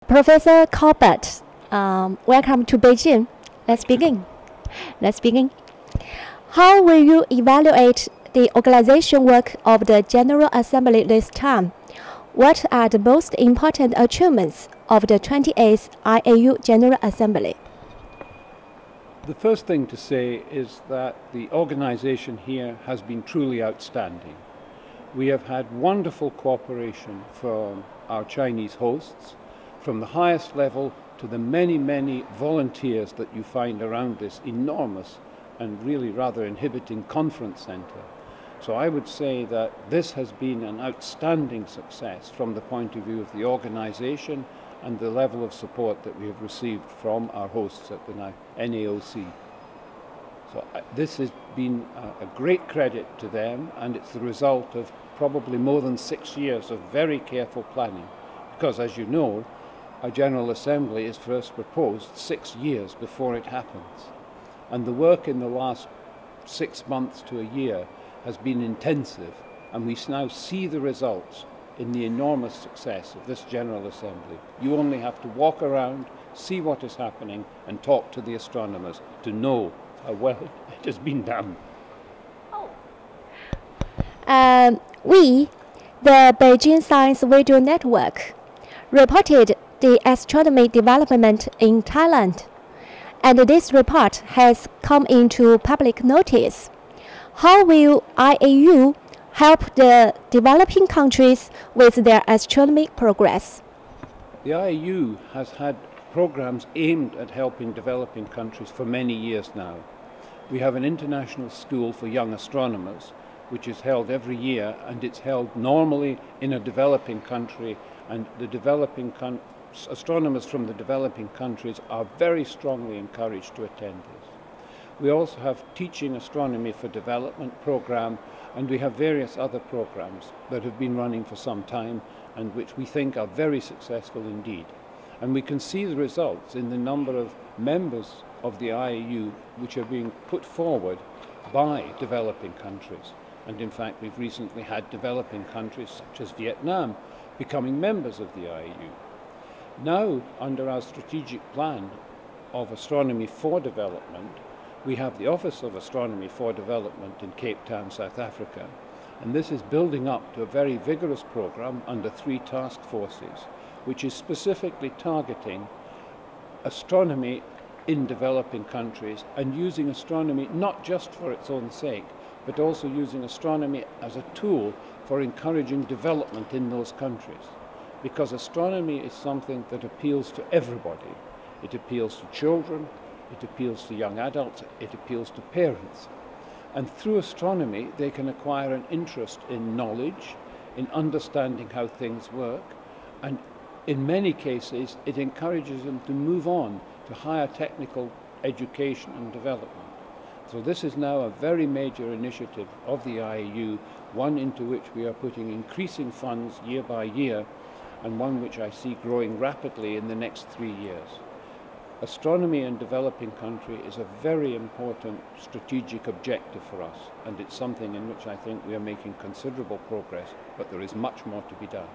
Professor F.Corbett, welcome to Beijing. Let's begin. How will you evaluate the organization work of the General Assembly this time? What are the most important achievements of the 28th IAU General Assembly? The first thing to say is that the organization here has been truly outstanding. We have had wonderful cooperation from our Chinese hosts, from the highest level to the many volunteers that you find around this enormous and really rather inhibiting conference center. So I would say that this has been an outstanding success from the point of view of the organization and the level of support that we have received from our hosts at the NAOC. So this has been a great credit to them, and it's the result of probably more than 6 years of very careful planning. Because as you know, a General Assembly is first proposed 6 years before it happens. And the work in the last 6 months to a year has been intensive, and we now see the results in the enormous success of this General Assembly. You only have to walk around, see what is happening, and talk to the astronomers to know how well it has been done. We, the Beijing Science Video Network, reported the astronomy development in Thailand, and this report has come into public notice. How will IAU help the developing countries with their astronomy progress? The IAU has had programs aimed at helping developing countries for many years now. We have an international school for young astronomers, which is held every year, and it's held normally in a developing country, and the astronomers from the developing countries are very strongly encouraged to attend this. We also have Teaching Astronomy for Development program, and we have various other programs that have been running for some time and which we think are very successful indeed. And we can see the results in the number of members of the IAU which are being put forward by developing countries. And in fact, we've recently had developing countries such as Vietnam becoming members of the IAU. Now, under our strategic plan of astronomy for development, we have the Office of Astronomy for Development in Cape Town, South Africa. And this is building up to a very vigorous program under 3 task forces, which is specifically targeting astronomy in developing countries and using astronomy not just for its own sake, but also using astronomy as a tool for encouraging development in those countries. Because astronomy is something that appeals to everybody. It appeals to children, it appeals to young adults, it appeals to parents. And through astronomy, they can acquire an interest in knowledge, in understanding how things work, and in many cases, it encourages them to move on to higher technical education and development. So this is now a very major initiative of the IAU, one into which we are putting increasing funds year by year, and one which I see growing rapidly in the next 3 years. Astronomy in developing country is a very important strategic objective for us, and it's something in which I think we are making considerable progress, but there is much more to be done.